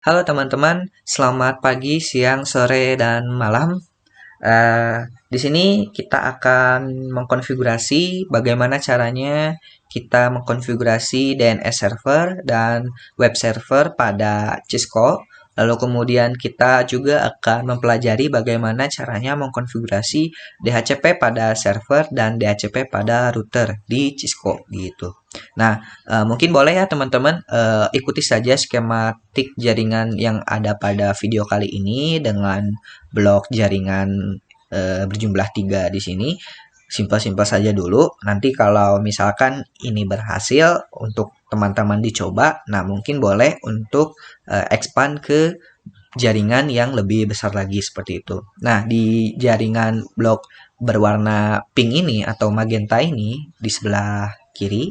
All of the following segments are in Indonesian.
Halo teman-teman, selamat pagi, siang, sore, dan malam. Eh, di sini kita akan mengkonfigurasi bagaimana caranya kita mengkonfigurasi DNS server dan web server pada Cisco. Lalu kemudian kita juga akan mempelajari bagaimana caranya mengkonfigurasi DHCP pada server dan DHCP pada router di Cisco gitu. Nah, mungkin boleh ya teman-teman ikuti saja skematik jaringan yang ada pada video kali ini dengan blok jaringan berjumlah 3 di sini. Simpel-simpel saja dulu. Nanti kalau misalkan ini berhasil untuk teman-teman dicoba, nah mungkin boleh untuk expand ke jaringan yang lebih besar lagi seperti itu. Nah, di jaringan blok berwarna pink ini atau magenta ini di sebelah kiri,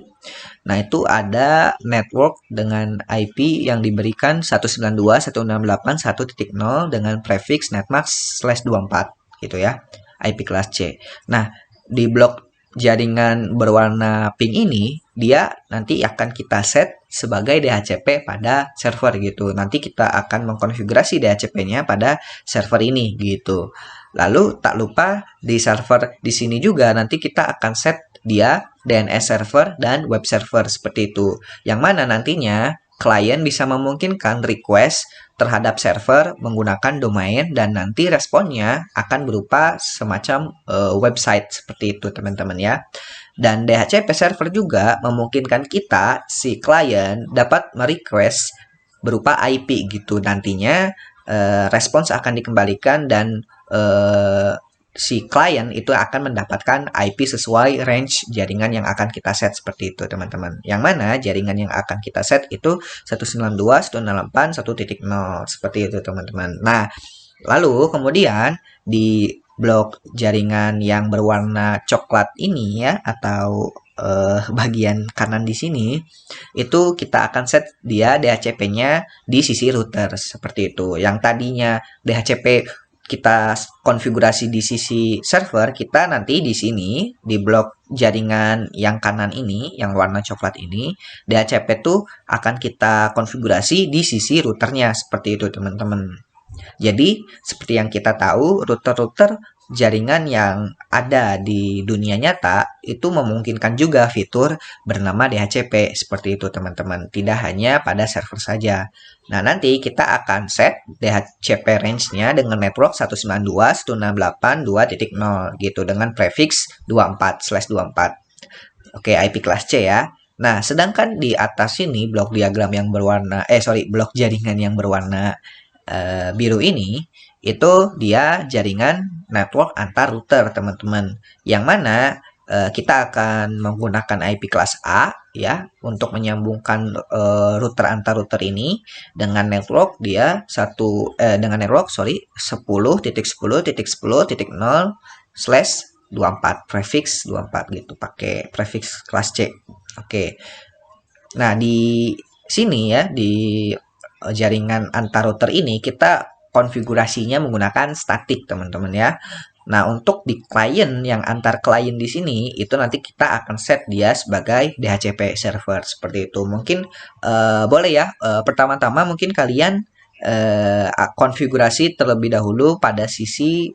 nah itu ada network dengan IP yang diberikan 192.168.1.0 dengan prefix netmask/24 gitu ya, IP kelas C. Nah, di blok jaringan berwarna pink ini dia nanti akan kita set sebagai DHCP pada server gitu. Nanti kita akan mengkonfigurasi DHCP-nya pada server ini gitu. Lalu tak lupa di server di sini juga nanti kita akan set dia DNS server dan web server seperti itu. Yang mana nantinya klien bisa memungkinkan request terhadap server menggunakan domain dan nanti responnya akan berupa semacam website seperti itu teman-teman ya. Dan DHCP server juga memungkinkan kita si klien dapat merequest berupa IP gitu. Nantinya respons akan dikembalikan dan si klien itu akan mendapatkan IP sesuai range jaringan yang akan kita set seperti itu teman-teman. Yang mana jaringan yang akan kita set itu 192.168.1.0 seperti itu teman-teman. Nah, lalu kemudian di blok jaringan yang berwarna coklat ini ya atau bagian kanan di sini itu kita akan set dia DHCP-nya di sisi router seperti itu. Yang tadinya DHCP kita konfigurasi di sisi server, kita nanti di sini di blok jaringan yang kanan ini, yang warna coklat ini, DHCP tuh akan kita konfigurasi di sisi routernya seperti itu teman-teman. Jadi, seperti yang kita tahu, router-router jaringan yang ada di dunia nyata itu memungkinkan juga fitur bernama DHCP seperti itu teman-teman. Tidak hanya pada server saja. Nah, nanti kita akan set DHCP range-nya dengan network 192.168.2.0 gitu dengan prefix 24/24. Oke, IP kelas C ya. Nah, sedangkan di atas ini blok diagram yang berwarna blok jaringan yang berwarna biru ini itu dia jaringan network antar router teman-teman, yang mana kita akan menggunakan IP kelas A ya untuk menyambungkan router antar router ini dengan network dia dengan network 10.10.10.10.0/24 prefix 24 gitu pakai prefix kelas C. Oke. Nah, di sini ya di jaringan antar router ini kita konfigurasinya menggunakan statik teman-teman ya. Nah, untuk di klien yang antar klien di sini itu nanti kita akan set dia sebagai DHCP server seperti itu. Mungkin boleh ya pertama-tama mungkin kalian konfigurasi terlebih dahulu pada sisi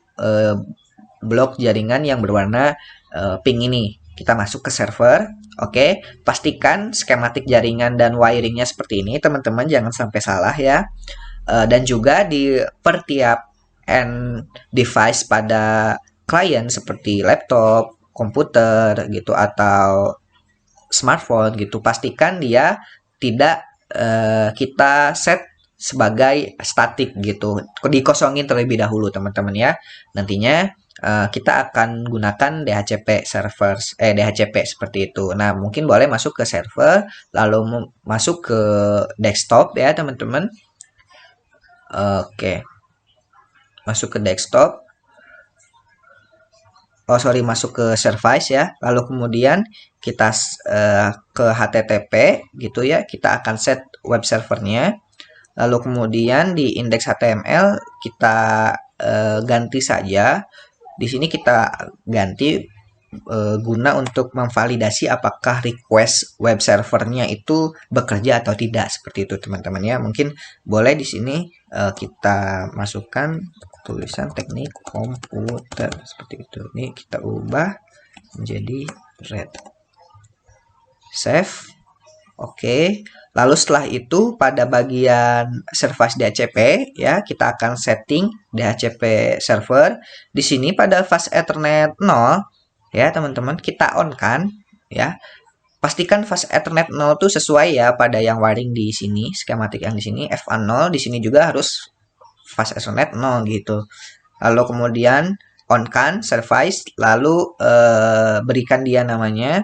blok jaringan yang berwarna pink ini. Kita masuk ke server. Oke, pastikan skematik jaringan dan wiringnya seperti ini, teman-teman, jangan sampai salah ya. Dan juga di per tiap end device pada klien seperti laptop, komputer gitu atau smartphone gitu, pastikan dia tidak kita set sebagai statik gitu. Dikosongin terlebih dahulu teman-teman ya. Nantinya kita akan gunakan DHCP DHCP seperti itu. Nah, mungkin boleh masuk ke server, lalu masuk ke desktop ya, teman-teman. Oke. Masuk ke desktop. Masuk ke service ya. Lalu kemudian kita ke HTTP gitu ya. Kita akan set web servernya. Lalu kemudian di indeks HTML kita ganti saja. Di sini kita ganti guna untuk memvalidasi apakah request web servernya itu bekerja atau tidak, seperti itu teman-teman ya. Mungkin boleh di sini kita masukkan tulisan teknik komputer seperti itu. Ini kita ubah menjadi red. Save. Oke. Lalu setelah itu pada bagian service DHCP ya, kita akan setting DHCP server. Di sini pada fast Ethernet 0 ya, teman-teman, kita on kan ya. Pastikan fast Ethernet 0 itu sesuai ya pada yang wiring di sini, skematik yang di sini FA 0, di sini juga harus fast Ethernet 0 gitu. Lalu kemudian on kan service, lalu berikan dia namanya.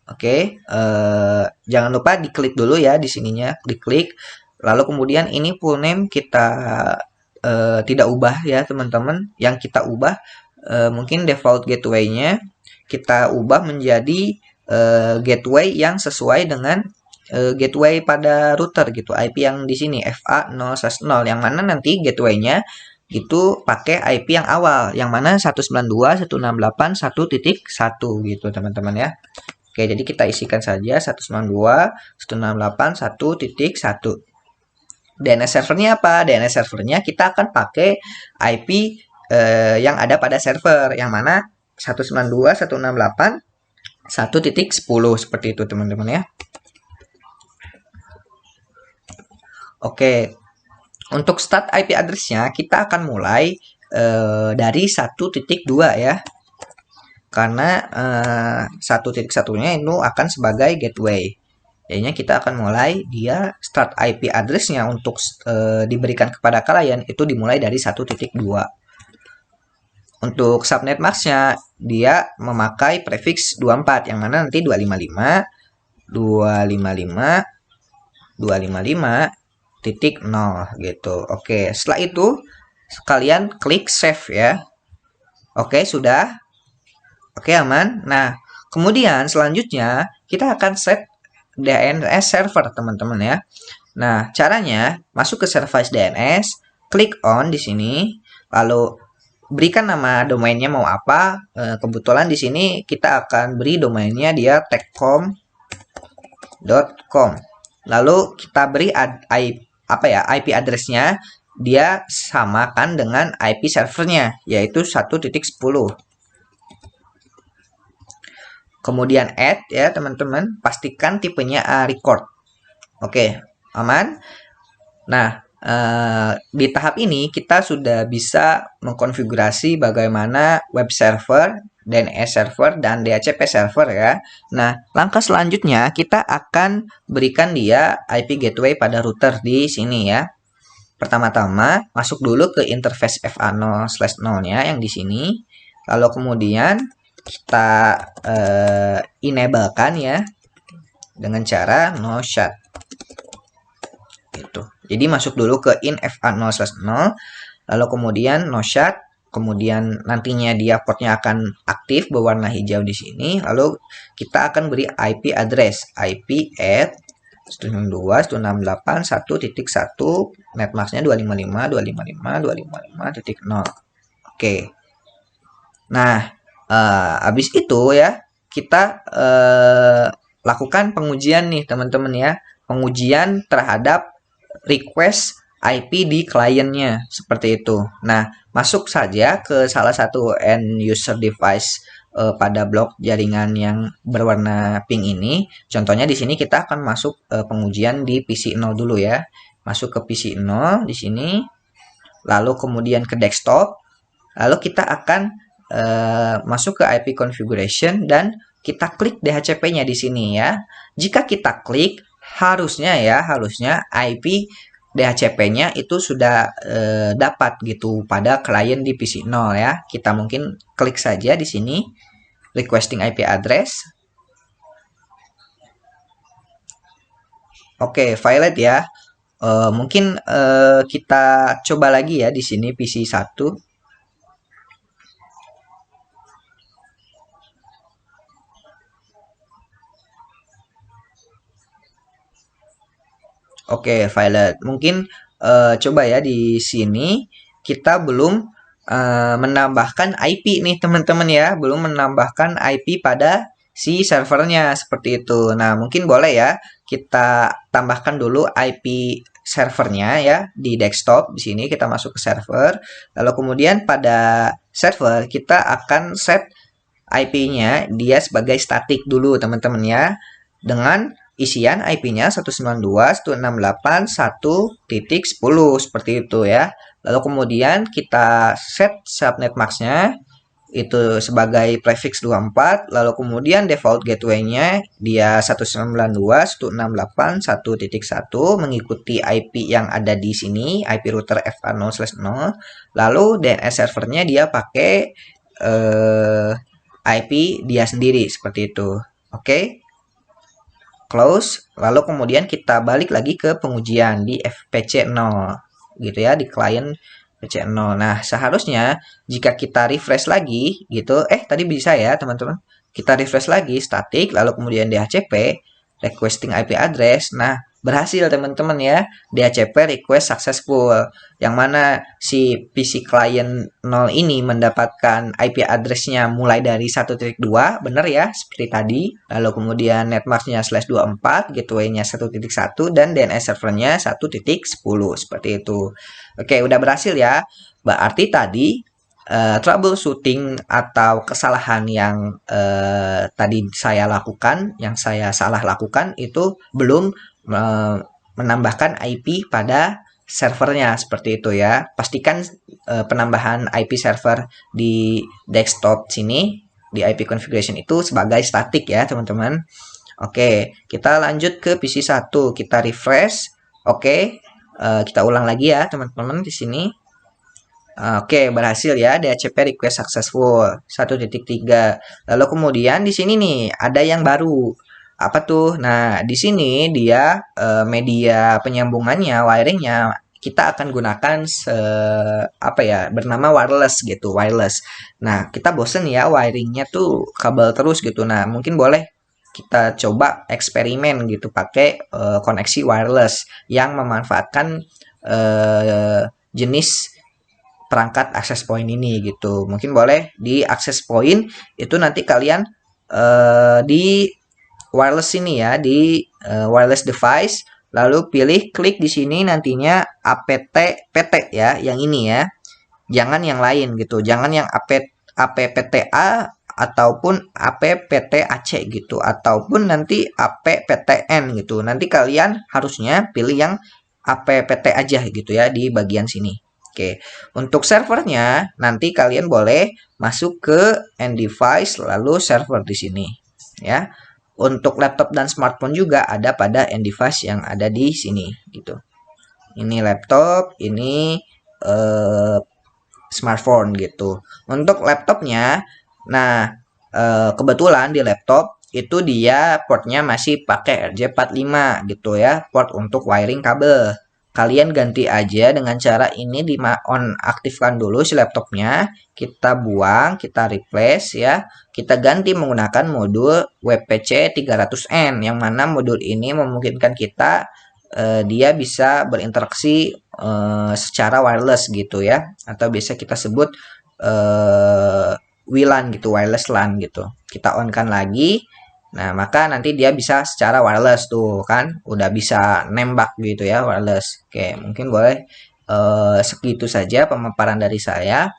Oke, jangan lupa diklik dulu ya di sininya, diklik. Lalu kemudian ini full name kita tidak ubah ya teman-teman. Yang kita ubah mungkin default gateway-nya kita ubah menjadi gateway yang sesuai dengan gateway pada router gitu. IP yang di sini FA 0/0, yang mana nanti gateway-nya itu pakai IP yang awal, yang mana 192.168.1.1 gitu teman-teman ya. Oke, jadi kita isikan saja 192.168.1.1. DNS servernya apa? DNS servernya kita akan pakai IP yang ada pada server, yang mana 192.168.1.10 seperti itu teman-teman ya. Oke, untuk start IP address-nya kita akan mulai dari 1.2 ya. Karena 1.1-nya itu akan sebagai gateway. Jadinya kita akan mulai dia start IP address-nya untuk diberikan kepada klien itu dimulai dari 1.2. Untuk subnet mask-nya dia memakai prefix 24, yang mana nanti 255 255.0 gitu. Oke, setelah itu kalian klik save ya. Oke, sudah. Oke, aman. Nah, kemudian selanjutnya kita akan set DNS server, teman-teman ya. Nah, caranya masuk ke service DNS, klik on di sini, lalu berikan nama domainnya mau apa. Kebetulan di sini kita akan beri domainnya dia techcom.com. Lalu kita beri IP address-nya, dia samakan dengan IP servernya, yaitu 1.10. Kemudian add ya teman-teman, pastikan tipenya record. Oke, aman. Nah, di tahap ini kita sudah bisa mengkonfigurasi bagaimana web server, DNS server, dan DHCP server ya. Nah, langkah selanjutnya kita akan berikan dia IP gateway pada router di sini ya. Pertama-tama masuk dulu ke interface FA0/0-nya yang di sini. Lalu kemudian kita enablekan ya dengan cara no shut gitu. Jadi masuk dulu ke in FA0/0, lalu kemudian no shut, kemudian nantinya dia portnya akan aktif berwarna hijau di sini. Lalu kita akan beri IP address IP at 192.168.1.1, netmasknya 255.255.255.0. Oke. Nah, habis itu ya kita lakukan pengujian nih teman-teman ya, pengujian terhadap request IP di kliennya seperti itu. Nah, masuk saja ke salah satu end user device pada blok jaringan yang berwarna pink ini. Contohnya di sini kita akan masuk pengujian di PC 0 dulu ya. Masuk ke PC 0 di sini, lalu kemudian ke desktop, lalu kita akan masuk ke IP configuration dan kita klik DHCP-nya di sini ya. Jika kita klik, harusnya IP DHCP-nya itu sudah dapat gitu pada klien di PC 0 ya. Kita mungkin klik saja di sini requesting IP address. Oke, valid ya. Mungkin kita coba lagi ya di sini PC 1. Oke, valid. Mungkin coba ya di sini kita belum menambahkan IP nih teman-teman ya, belum menambahkan IP pada si servernya seperti itu. Nah, mungkin boleh ya kita tambahkan dulu IP servernya ya di desktop. Di sini kita masuk ke server, lalu kemudian pada server kita akan set IP-nya dia sebagai statik dulu teman-teman ya, dengan isian IP-nya 192.168.1.10 seperti itu ya. Lalu kemudian kita set subnet mask-nya itu sebagai prefix 24, lalu kemudian default gateway-nya dia 192.168.1.1 mengikuti IP yang ada di sini, IP router FA0/0. Lalu DNS servernya dia pakai IP dia sendiri seperti itu. Oke. Close, lalu kemudian kita balik lagi ke pengujian di FPC 0 gitu ya, di client PC0. Nah, seharusnya jika kita refresh lagi gitu, tadi bisa ya teman-teman. Kita refresh lagi static, lalu kemudian DHCP, requesting IP address. Nah, berhasil teman-teman ya. DHCP request successful. Yang mana si PC client 0 ini mendapatkan IP address-nya mulai dari 1.2, benar ya, seperti tadi. Lalu kemudian netmask-nya /24, gateway-nya 1.1, dan DNS server-nya 1.10, seperti itu. Oke, udah berhasil ya. Berarti tadi troubleshooting atau kesalahan yang tadi saya lakukan, yang saya salah lakukan itu belum menambahkan IP pada servernya seperti itu ya. Pastikan penambahan IP server di desktop sini di IP configuration itu sebagai static ya teman-teman. Oke, kita lanjut ke PC 1, kita refresh. Oke, kita ulang lagi ya teman-teman di sini. Oke, berhasil ya, DHCP request successful 1.3. Lalu kemudian di sini nih ada yang baru. Apa tuh? Nah, di sini dia media penyambungannya, wiringnya kita akan gunakan apa ya, bernama wireless gitu, wireless. Nah, kita bosen ya wiringnya tuh kabel terus gitu. Nah, mungkin boleh kita coba eksperimen gitu pakai koneksi wireless yang memanfaatkan jenis perangkat access point ini gitu. Mungkin boleh di access point itu nanti kalian di wireless ini ya, di wireless device, lalu pilih klik di sini nantinya APT-PT ya, yang ini ya. Jangan yang lain gitu. Jangan yang APPTA ataupun APPTAC gitu, ataupun nanti APPTN gitu. Nanti kalian harusnya pilih yang APPT aja gitu ya di bagian sini. Oke, untuk servernya nanti kalian boleh masuk ke end device lalu server di sini ya. Untuk laptop dan smartphone juga ada pada end device yang ada di sini gitu. Ini laptop, ini smartphone gitu. Untuk laptopnya, nah kebetulan di laptop itu dia portnya masih pakai RJ45 gitu ya, port untuk wiring kabel. Kalian ganti aja dengan cara ini, di on aktifkan dulu si laptopnya, kita buang, kita replace ya, kita ganti menggunakan modul WPC 300N, yang mana modul ini memungkinkan kita dia bisa berinteraksi secara wireless gitu ya, atau biasa kita sebut WLAN gitu, wireless LAN gitu. Kita on kan lagi. Nah, maka nanti dia bisa secara wireless tuh kan, udah bisa nembak gitu ya, wireless. Oke, mungkin boleh segitu saja pemaparan dari saya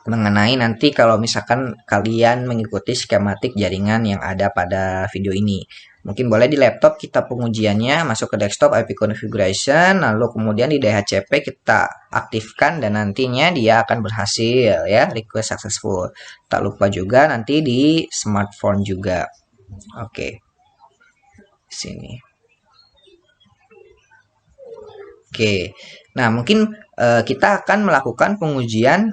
mengenai nanti kalau misalkan kalian mengikuti skematik jaringan yang ada pada video ini. Mungkin boleh di laptop kita pengujiannya masuk ke desktop IP configuration, lalu kemudian di DHCP kita aktifkan dan nantinya dia akan berhasil ya, request successful. Tak lupa juga nanti di smartphone juga. Oke. Sini. Oke. Nah, mungkin kita akan melakukan pengujian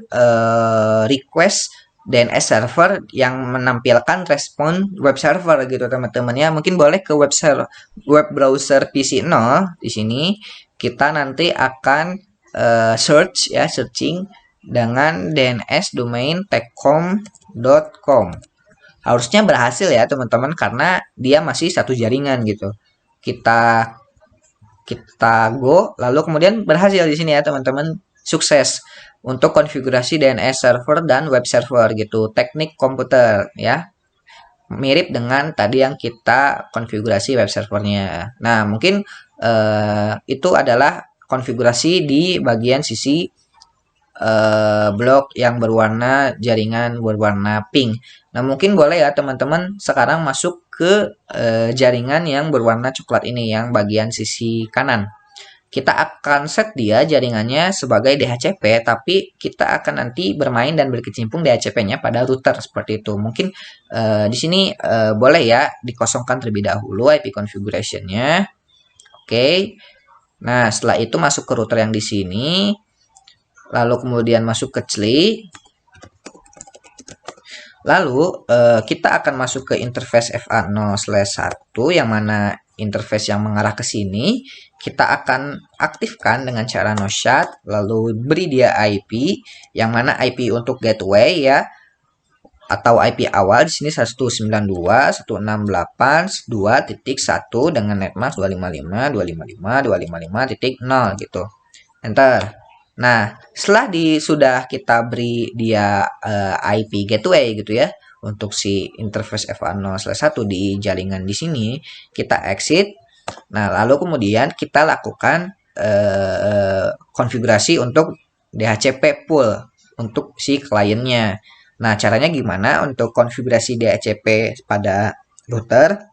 request DNS server yang menampilkan respon web server gitu teman-teman ya. Mungkin boleh ke web browser PC 0 di sini. Kita nanti akan searching dengan DNS domain techcom.com. Harusnya berhasil ya teman-teman karena dia masih satu jaringan gitu. Kita go lalu kemudian berhasil di sini ya teman-teman. sukses untuk konfigurasi DNS server dan web server gitu, teknik komputer ya. Mirip dengan tadi yang kita konfigurasi web servernya. Nah, mungkin itu adalah konfigurasi di bagian sisi blok yang berwarna jaringan berwarna pink. Nah, mungkin boleh ya teman-teman sekarang masuk ke jaringan yang berwarna coklat ini, yang bagian sisi kanan. Kita akan set dia jaringannya sebagai DHCP, tapi kita akan nanti bermain dan berkecimpung DHCP-nya pada router seperti itu. Mungkin di sini boleh ya dikosongkan terlebih dahulu IP configuration-nya. Oke. Nah, setelah itu masuk ke router yang di sini. Lalu kemudian masuk ke CLI. Lalu kita akan masuk ke interface FA0/1 yang mana interface yang mengarah ke sini. Kita akan aktifkan dengan cara no shut, lalu beri dia IP, yang mana IP untuk gateway ya, atau IP awal di sini 192.168.2.1 dengan netmask 255.255.255.0 gitu. Enter. Nah, setelah sudah kita beri dia IP gateway gitu ya, untuk si interface FA0/1 di jaringan di sini, kita exit. Nah, lalu kemudian kita lakukan konfigurasi untuk DHCP pool untuk si kliennya. Nah, caranya gimana untuk konfigurasi DHCP pada router?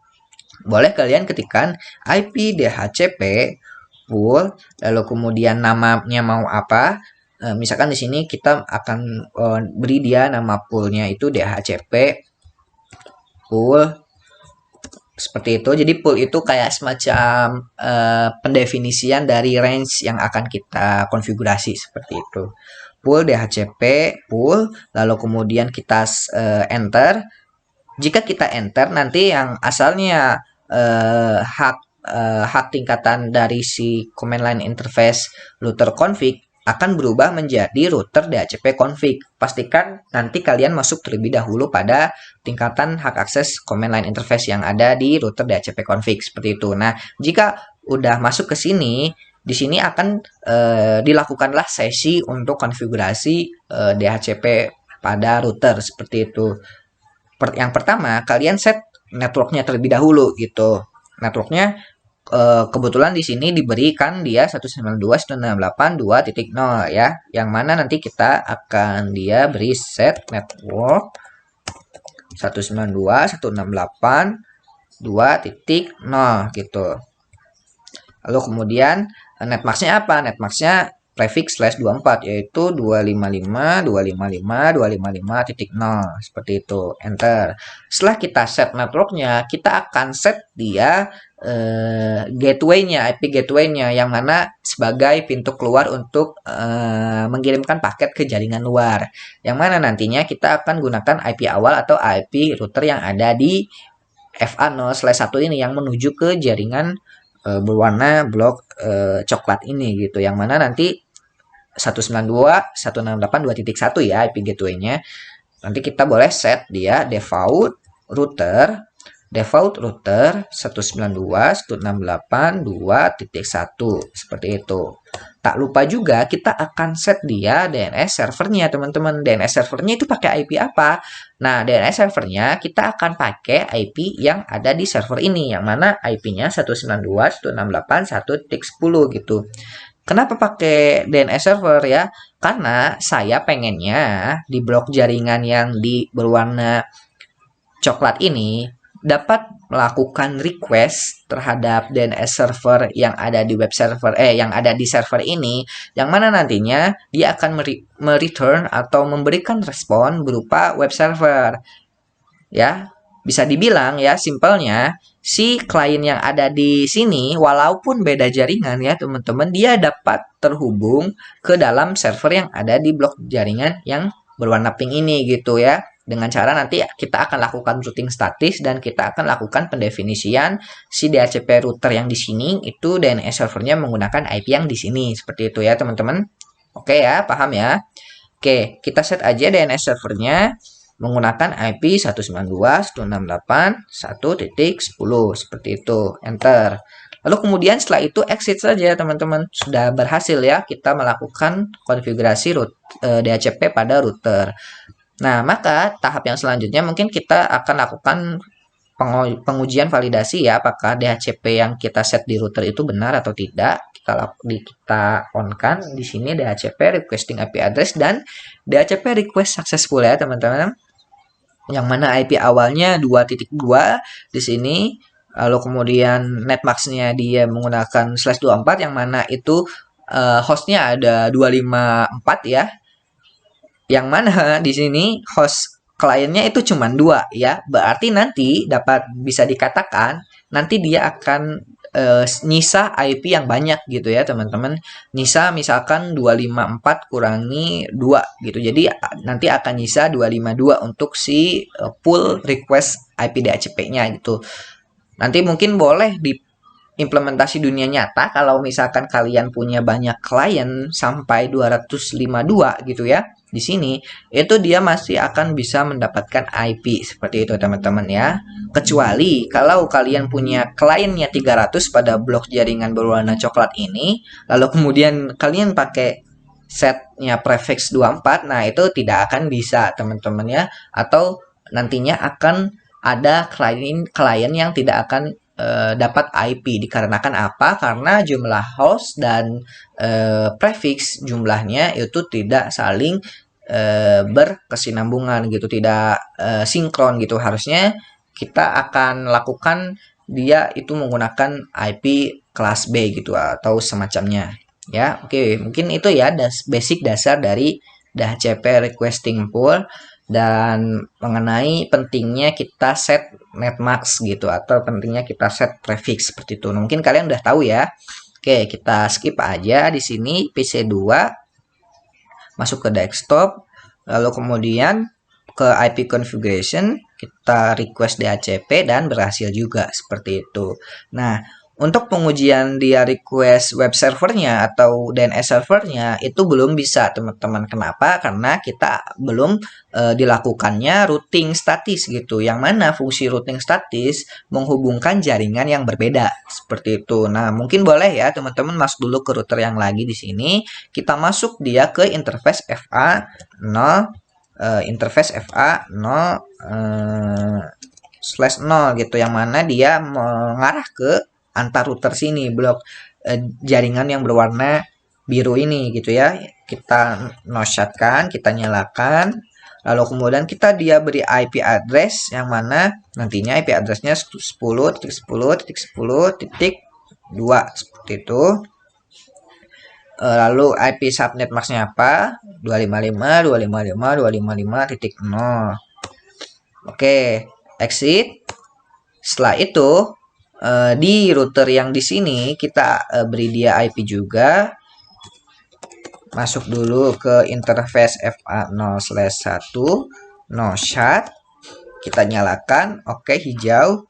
Boleh kalian ketikkan IP DHCP pool, lalu kemudian namanya mau apa? Misalkan di sini kita akan beri dia nama poolnya itu DHCP pool. Seperti itu. Jadi pool itu kayak semacam pendefinisian dari range yang akan kita konfigurasi seperti itu. Pool DHCP pool, lalu kemudian kita enter. Jika kita enter, nanti yang asalnya hak tingkatan dari si command line interface router config akan berubah menjadi router DHCP config. Pastikan nanti kalian masuk terlebih dahulu pada tingkatan hak akses command line interface yang ada di router DHCP config seperti itu. Nah, jika udah masuk ke sini, di sini akan dilakukanlah sesi untuk konfigurasi DHCP pada router seperti itu. Yang pertama, kalian set networknya terlebih dahulu gitu. Networknya kebetulan di sini diberikan dia 192.168.2.0 ya, yang mana nanti kita akan dia beri set network 192.168.2.0 gitu. Lalu kemudian netmasknya apa? Netmasknya prefix /24 yaitu 255.255.255.0 seperti itu. Enter. Setelah kita set networknya, kita akan set dia gateway-nya, IP gateway-nya yang mana sebagai pintu keluar untuk mengirimkan paket ke jaringan luar. Yang mana nantinya kita akan gunakan IP awal atau IP router yang ada di FA0/1 ini yang menuju ke jaringan berwarna blok coklat ini gitu. Yang mana nanti 192.168.2.1 ya IP gateway-nya. Nanti kita boleh set dia default router 192.168.2.1 seperti itu. Tak lupa juga kita akan set dia DNS servernya teman-teman. DNS servernya itu pakai IP apa? Nah, DNS servernya kita akan pakai IP yang ada di server ini, yang mana IP-nya 192.168.1.10 gitu. Kenapa pakai DNS server ya? Karena saya pengennya di blok jaringan yang berwarna coklat ini dapat melakukan request terhadap DNS server yang ada di web server yang ada di server ini, yang mana nantinya dia akan mereturn atau memberikan respon berupa web server. Ya, bisa dibilang ya simpelnya si klien yang ada di sini walaupun beda jaringan ya teman-teman, dia dapat terhubung ke dalam server yang ada di blok jaringan yang berwarna pink ini gitu ya. Dengan cara nanti kita akan lakukan routing statis dan kita akan lakukan pendefinisian si DHCP router yang di sini itu DNS servernya menggunakan IP yang di sini seperti itu ya teman-teman. Oke ya, paham ya? Oke, kita set aja DNS servernya menggunakan IP 192.168.1.10 seperti itu. Enter. Lalu kemudian setelah itu exit saja teman-teman. Sudah berhasil ya kita melakukan konfigurasi DHCP pada router. Nah, maka tahap yang selanjutnya mungkin kita akan lakukan pengujian validasi ya, apakah DHCP yang kita set di router itu benar atau tidak. Kita on kan di sini DHCP requesting IP address dan DHCP request successful ya teman-teman. Yang mana IP awalnya 2.2 di sini, lalu kemudian netmasknya dia menggunakan /24 yang mana itu hostnya ada 254 ya. Yang mana di sini host kliennya itu cuma 2 ya. Berarti nanti bisa dikatakan nanti dia akan nyisa IP yang banyak gitu ya teman-teman. Nyisa misalkan 254 kurangi 2 gitu. Jadi nanti akan nyisa 252 untuk si pool request IP DHCP-nya gitu. Nanti mungkin boleh di implementasi dunia nyata kalau misalkan kalian punya banyak klien sampai 252 gitu ya. Di sini itu dia masih akan bisa mendapatkan IP seperti itu teman-teman ya. Kecuali kalau kalian punya kliennya 300 pada blok jaringan berwarna coklat ini, lalu kemudian kalian pakai setnya prefix 24, nah itu tidak akan bisa teman-teman ya. Atau nantinya akan ada klien yang tidak akan dapat IP dikarenakan apa? Karena jumlah host dan prefix jumlahnya itu tidak saling berkesinambungan gitu, tidak sinkron gitu. Harusnya kita akan lakukan dia itu menggunakan IP kelas B gitu atau semacamnya ya. Oke, mungkin itu ya basic dasar dari DHCP requesting pool dan mengenai pentingnya kita set netmask gitu atau pentingnya kita set prefix seperti itu. Nah, mungkin kalian udah tahu ya. Oke, kita skip aja di sini PC2 masuk ke desktop, lalu kemudian ke IP configuration, kita request DHCP dan berhasil juga seperti itu. Nah, untuk pengujian dia request web servernya atau DNS servernya itu belum bisa teman-teman. Kenapa? Karena kita belum dilakukannya routing statis gitu. Yang mana fungsi routing statis menghubungkan jaringan yang berbeda seperti itu. Nah, mungkin boleh ya teman-teman masuk dulu ke router yang lagi di sini. Kita masuk dia ke interface FA0 interface FA0 /0 gitu, yang mana dia mengarah ke antar router sini blok jaringan yang berwarna biru ini gitu ya. Kita noshadkan, kita nyalakan, lalu kemudian dia beri IP address yang mana nantinya IP addressnya 10.10.10.2 seperti itu. Lalu IP subnet masknya apa? 255.255.255.0. Oke, exit. Setelah itu di router yang di sini kita beri dia IP juga. Masuk dulu ke interface FA0/1 no shut. Kita nyalakan, oke, hijau.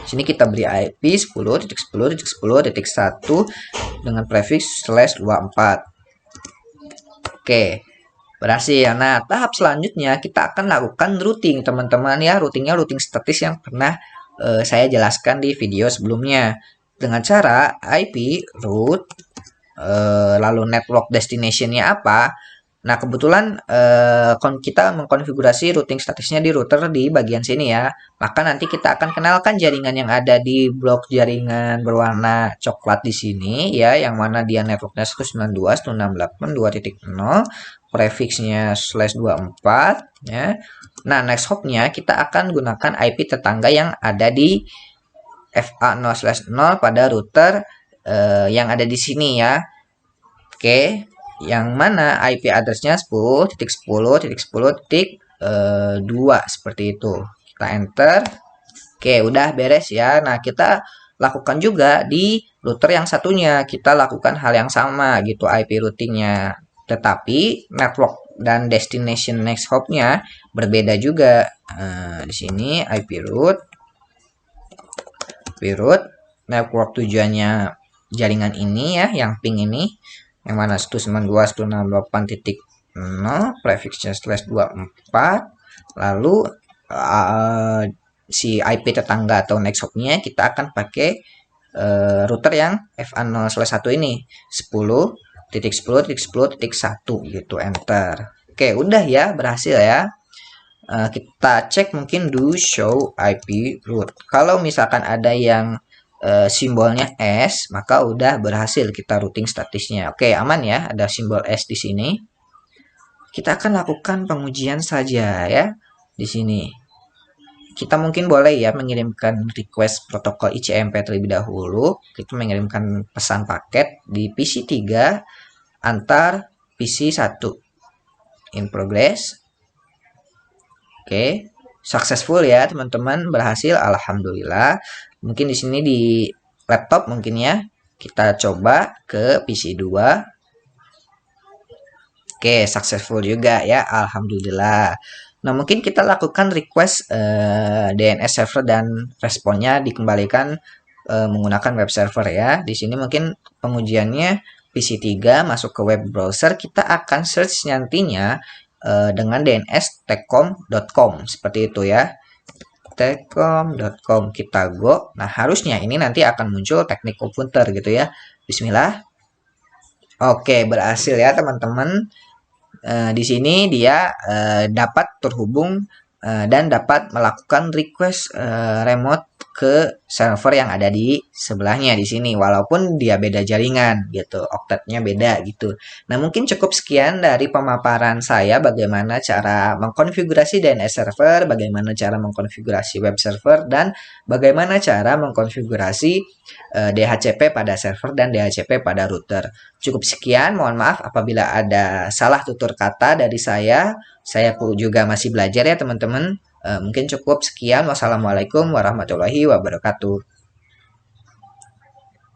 Sini kita beri IP 10.10.10.1 dengan prefix /24. Oke, berhasil. Nah, tahap selanjutnya kita akan lakukan routing teman-teman ya. Routingnya routing statis yang pernah saya jelaskan di video sebelumnya dengan cara IP root lalu network destination-nya apa. Nah, kebetulan kita mengkonfigurasi routing statisnya di router di bagian sini ya. Maka nanti kita akan kenalkan jaringan yang ada di blok jaringan berwarna coklat di sini ya, yang mana dia networknya 192.168.2.0, prefixnya /24 ya. Nah, next hopnya kita akan gunakan IP tetangga yang ada di FA0/0 pada router yang ada di sini ya. Oke, yang mana IP addressnya 10.10.10.2 seperti itu. Kita enter. Oke, udah beres ya. Nah, kita lakukan juga di router yang satunya. Kita lakukan hal yang sama gitu IP routingnya. Tetapi network dan destination next hop-nya berbeda juga. Di sini IP root network tujuannya jaringan ini ya, yang ping ini, yang mana 192.168.0 prefixnya /24. Lalu si IP tetangga atau next hop-nya kita akan pakai router yang FA0/1 ini 10.10.10.1 gitu, enter. Oke, udah ya, berhasil ya. Kita cek mungkin do show IP root. Kalau misalkan ada yang simbolnya S, maka udah berhasil kita routing statusnya. Oke, aman ya, ada simbol S di sini. Kita akan lakukan pengujian saja ya di sini. Kita mungkin boleh ya mengirimkan request protokol ICMP terlebih dahulu. Kita mengirimkan pesan paket di PC 3 antar PC 1. In progress. Oke, successful ya teman-teman, berhasil, alhamdulillah. Mungkin di sini di laptop mungkin ya. Kita coba ke PC 2. Oke, successful juga ya, alhamdulillah. Nah, mungkin kita lakukan request DNS server dan responnya dikembalikan menggunakan web server ya. Di sini mungkin pengujiannya PC 3 masuk ke web browser, kita akan search nantinya dengan DNS techcom.com seperti itu ya. techcom.com, kita go. Nah, harusnya ini nanti akan muncul teknik komputer gitu ya. Bismillah. Oke, berhasil ya teman-teman. Di sini dia dapat terhubung dan dapat melakukan request remote ke server yang ada di sebelahnya di sini, walaupun dia beda jaringan gitu, oktetnya beda gitu. Nah, mungkin cukup sekian dari pemaparan saya bagaimana cara mengkonfigurasi DNS server, bagaimana cara mengkonfigurasi web server, dan bagaimana cara mengkonfigurasi DHCP pada server dan DHCP pada router. Cukup sekian, mohon maaf apabila ada salah tutur kata dari saya. Saya juga masih belajar ya teman-teman. Mungkin cukup sekian. Wassalamualaikum warahmatullahi wabarakatuh.